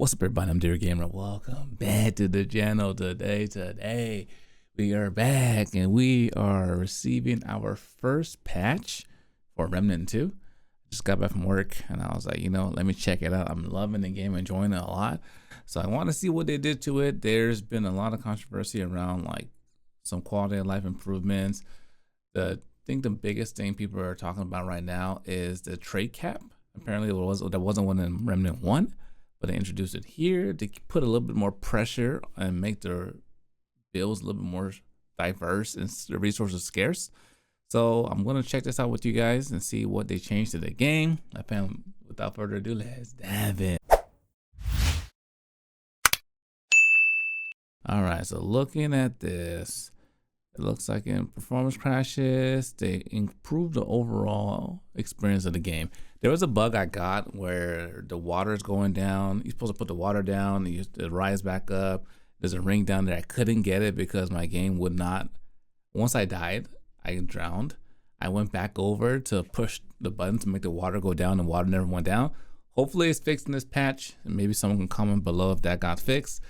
What's up, everybody? I'm Dear Gamer. Welcome back to the channel. Today we are back and we are receiving our first patch for Remnant 2. Just got back from work and I was like, let me check it out. I'm loving the game, enjoying it a lot. So I want to see what they did to it. There's been a lot of controversy around like some quality of life improvements. I think the biggest thing people are talking about right now is the trade cap. Apparently there wasn't one in Remnant 1. But they introduced it here to put a little bit more pressure and make their builds a little bit more diverse and the resources scarce. So I'm going to check this out with you guys and see what they changed to the game. Without further ado, let's dive in. All right, so looking at this, it looks like in performance crashes, they improved the overall experience of the game. There was a bug I got where the water is going down. You're supposed to put the water down, it rise back up. There's a ring down there. I couldn't get it because my game would not. Once I died, I drowned. I went back over to push the button to make the water go down, and water never went down. Hopefully it's fixed in this patch, and maybe someone can comment below if that got fixed.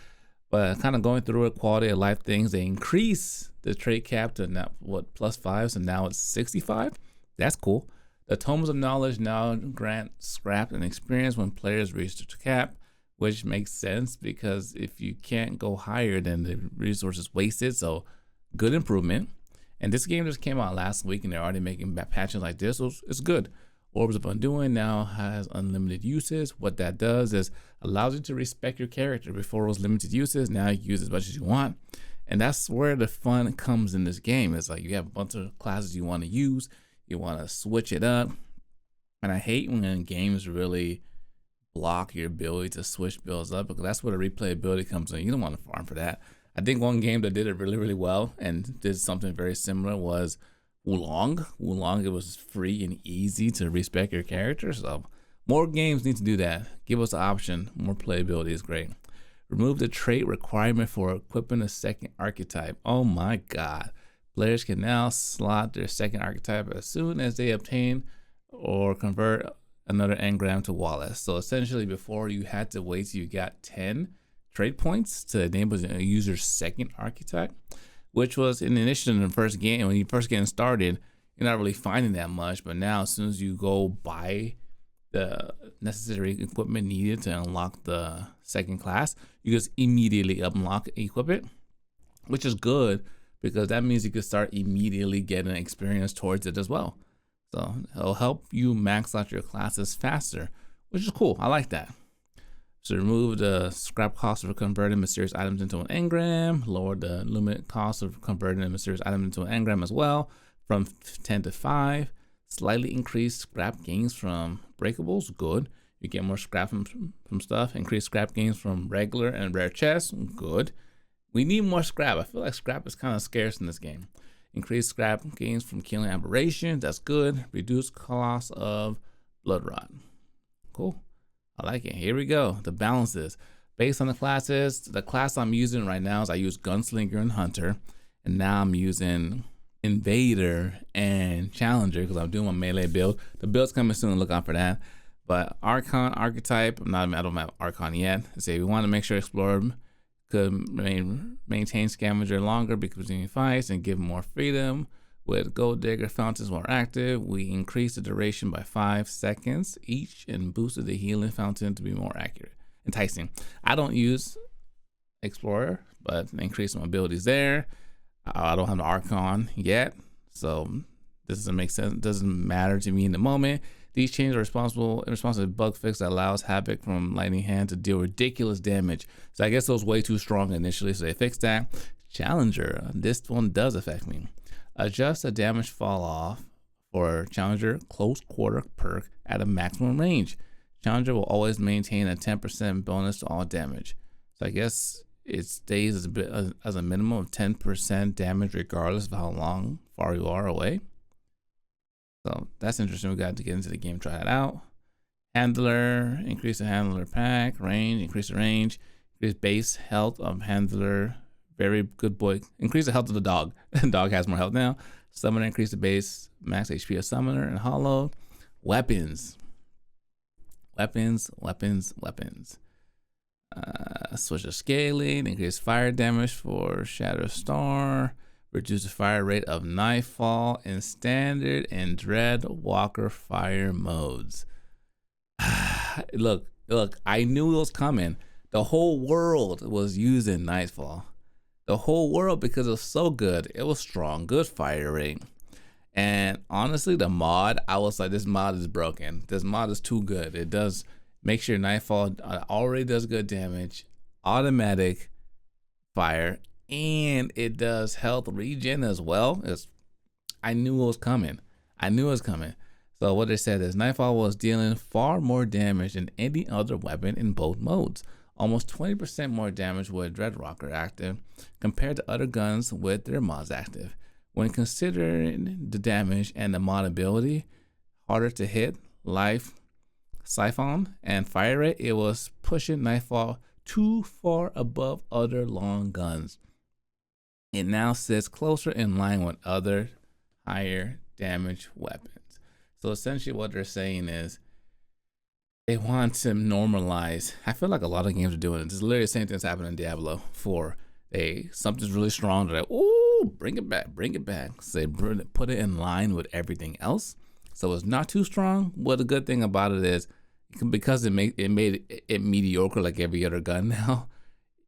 But kind of going through it, quality of life things, they increase the trade cap to now, +5, so now it's 65. That's cool. The Tomes of Knowledge now grant scrap and experience when players reach the cap, which makes sense because if you can't go higher, then the resource is wasted. So good improvement. And this game just came out last week and they're already making patches like this, so it's good. Orbs of Undoing now has unlimited uses. What that does is allows you to respect your character. Before it was limited uses, now you use as much as you want. And that's where the fun comes in this game. It's like you have a bunch of classes you want to use. You want to switch it up. And I hate when games really block your ability to switch builds up, because that's where the replayability comes in. You don't want to farm for that. I think one game that did it really, really well and did something very similar was Wulong. It was free and easy to respect your character. So more games need to do that. Give us the option. More playability is great. Remove the trait requirement for equipping a second archetype. Oh my God. Players can now slot their second archetype as soon as they obtain or convert another engram to Wallace. So essentially before you had to wait till you got 10 trait points to enable a user's second archetype, which was an initiative in the first game. When you first getting started, you're not really finding that much. But now as soon as you go buy the necessary equipment needed to unlock the second class, you just immediately equip it, which is good because that means you can start immediately getting experience towards it as well. So it'll help you max out your classes faster, which is cool. I like that. So remove the scrap cost of converting mysterious items into an engram, lower the limit cost of converting a mysterious item into an engram as well from 10 to 5. Slightly increased scrap gains from breakables, good. You get more scrap from stuff. Increased scrap gains from regular and rare chests, good. We need more scrap. I feel like scrap is kind of scarce in this game. Increased scrap gains from killing aberrations, that's good. Reduced cost of blood rot, cool. I like it. Here we go. The balances based on the classes. The class I'm using right now is I use Gunslinger and Hunter, and now I'm using Invader and Challenger because I'm doing my melee build. The build's coming soon. Look out for that. But Archon archetype, I don't have Archon yet. So we want to make sure Explorer could maintain Scavenger longer between fights and give more freedom. With Gold Digger fountains more active, we increased the duration by 5 seconds each and boosted the healing fountain to be more accurate, enticing. I don't use Explorer, but increase my abilities there. I don't have the Archon yet, so this doesn't make sense. It doesn't matter to me in the moment. These changes are responsible to bug fix that allows Havoc from Lightning Hand to deal ridiculous damage. So I guess it was way too strong initially, so they fixed that. Challenger, this one does affect me. Adjust the damage fall off for Challenger close quarter perk at a maximum range. Challenger will always maintain a 10% bonus to all damage. So I guess it stays as a minimum of 10% damage regardless of how far you are away. So that's interesting. We got to get into the game, try that out. Handler, increase the handler pack, range, increase the range, increase base health of handler. Very good boy. Increase the health of the dog. Dog has more health now. Summoner, increase the base max HP of summoner and hollow. Weapons. Switch the scaling, increase fire damage for Shadow Star, reduce the fire rate of Nightfall in standard and Dread Walker fire modes. Look, I knew it was coming. The whole world was using Nightfall. The whole world, because it was so good. It was strong, good fire rate. And honestly, the mod, I was like, this mod is broken. This mod is too good. It does make sure Nightfall already does good damage, automatic fire, and it does health regen as well. I knew it was coming. So what they said is Nightfall was dealing far more damage than any other weapon in both modes. Almost 20% more damage with Dreadwalker active compared to other guns with their mods active. When considering the damage and the mod ability, harder to hit, life, siphon, and fire rate, it was pushing Nightfall too far above other long guns. It now sits closer in line with other higher damage weapons. So essentially what they're saying is they want to normalize. I feel like a lot of games are doing it. It's literally the same thing that's happening in Diablo 4. Something's really strong. They're like, ooh, bring it back. So they put it in line with everything else. So it's not too strong. Well, the good thing about it is because it made it mediocre like every other gun now,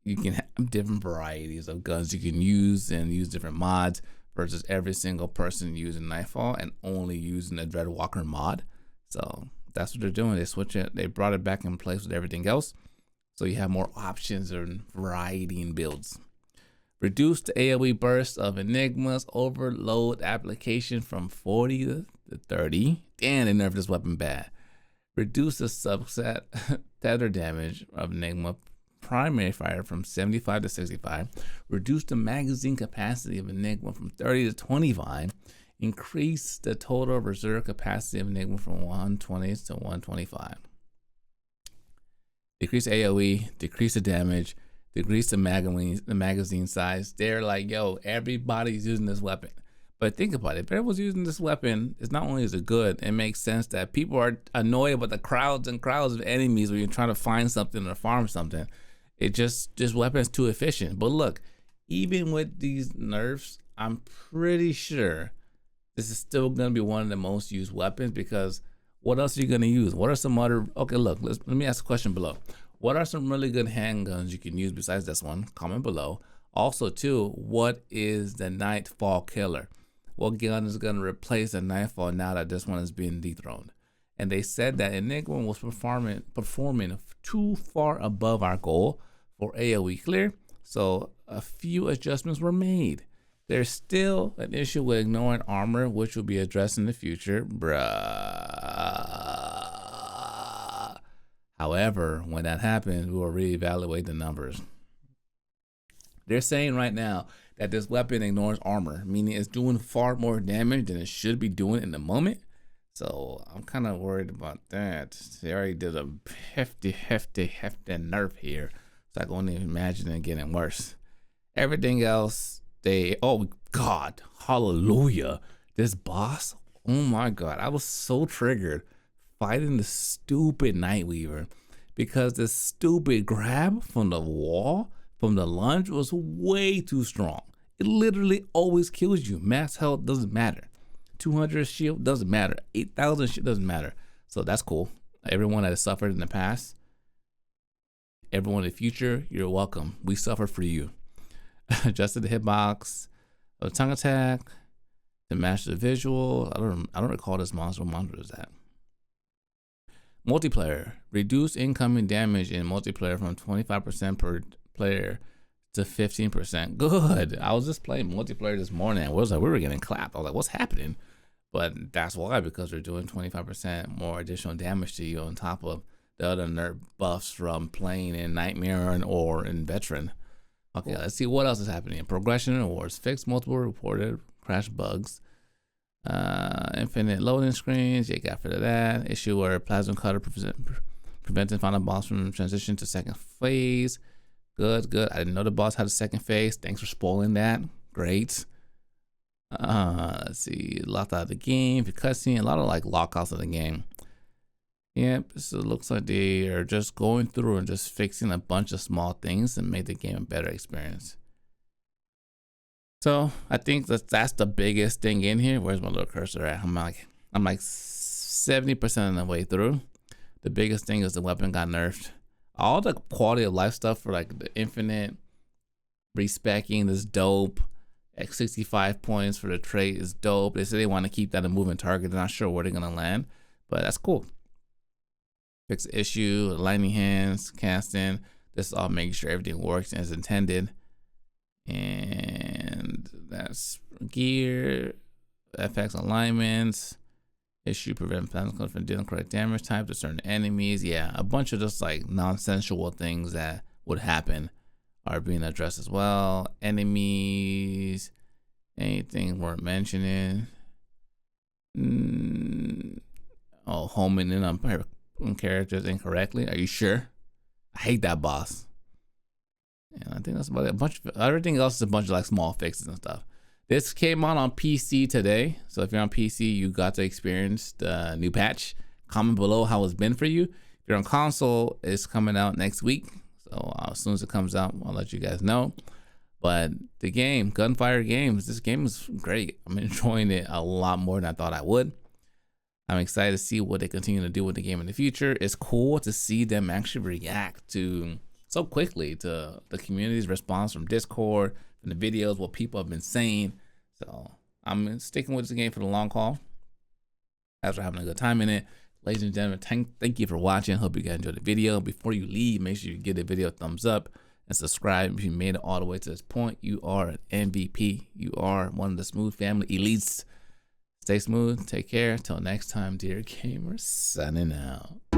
you can have different varieties of guns you can use and use different mods versus every single person using Nightfall and only using the Dreadwalker mod. So that's what they're doing. They switch it. They brought it back in place with everything else. So you have more options and variety in builds. Reduce the AoE burst of Enigma's overload application from 40 to 30. Damn, they nerfed this weapon bad. Reduce the subset tether damage of Enigma primary fire from 75 to 65. Reduce the magazine capacity of Enigma from 30 to 25. Increase the total reserve capacity of Enigma from 120 to 125. Decrease AoE, decrease the damage, decrease the magazine size. They're like, yo, everybody's using this weapon. But think about it. If everyone's using this weapon, it's not only is it good, it makes sense that people are annoyed about the crowds and crowds of enemies when you're trying to find something or farm something. This weapon is too efficient. But look, even with these nerfs, I'm pretty sure this is still going to be one of the most used weapons, because what else are you going to use? What are some other... Okay, look, let me ask a question below. What are some really good handguns you can use besides this one? Comment below. Also, too, what is the Nightfall killer? What gun is going to replace the Nightfall now that this one is being dethroned? And they said that Enigma was performing too far above our goal for AoE clear, so a few adjustments were made. There's still an issue with ignoring armor, which will be addressed in the future. However, when that happens, we will reevaluate the numbers. They're saying right now that this weapon ignores armor, meaning it's doing far more damage than it should be doing in the moment. So I'm kind of worried about that. They already did a hefty nerf here. So I can only imagine it getting worse. Everything else, oh God, hallelujah. This boss, oh my God, I was so triggered fighting the stupid Nightweaver because the stupid grab from the wall, from the lunge, was way too strong. It literally always kills you. Max health doesn't matter. 200 shield doesn't matter. 8,000 shield doesn't matter. So that's cool. Everyone that has suffered in the past, everyone in the future, you're welcome. We suffer for you. Adjusted the hitbox of tongue attack to match the visual. I don't recall this monster. What monster is that? Multiplayer. Reduce incoming damage in multiplayer from 25% per player to 15%. Good. I was just playing multiplayer this morning. I was like, we were getting clapped. I was like, what's happening? But that's why, because they're doing 25% more additional damage to you on top of the other nerf buffs from playing in Nightmare or in Veteran. Okay, let's see what else is happening. Progression and awards. Fix multiple reported crash bugs. Infinite loading screens. You got rid of that. Issue where plasma cutter preventing final boss from transition to second phase. Good. I didn't know the boss had a second phase. Thanks for spoiling that. Great. Let's see. Locked out of the game. For cutscene. A lot of like lockouts of the game. Yep, so it looks like they are just going through and just fixing a bunch of small things and make the game a better experience. So I think that's the biggest thing in here. Where's my little cursor at? I'm like 70% of the way through. The biggest thing is the weapon got nerfed. All the quality of life stuff for like the infinite respecking is dope. X 65 points for the trait is dope. They say they want to keep that a moving target. They're not sure where they're gonna land, but that's cool. Fix the issue, lightning hands, casting. This all making sure everything works as intended. And that's gear, FX alignments, issue prevent physical from dealing correct damage type to certain enemies. Yeah, a bunch of just like nonsensical things that would happen are being addressed as well. Enemies, anything worth mentioning. Oh, homing in on characters incorrectly. Are you sure? I hate that boss. And I think that's about it. A bunch of everything else is a bunch of like small fixes and stuff. This came out on PC today, so if you're on PC, you got to experience the new patch. Comment below how it's been for you. If you're on console, it's coming out next week. So as soon as it comes out, I'll let you guys know. But the game, Gunfire Games, this game is great. I'm enjoying it a lot more than I thought I would. I'm excited to see what they continue to do with the game in the future. It's cool to see them actually react to so quickly to the community's response from Discord, from the videos, what people have been saying. So I'm sticking with the game for the long haul. After having a good time in it. Ladies and gentlemen, thank you for watching. Hope you guys enjoyed the video. Before you leave, make sure you give the video a thumbs up and subscribe. If you made it all the way to this point, you are an MVP. You are one of the Smooth family elites. Stay smooth. Take care. Till next time, dear gamers. Signing out.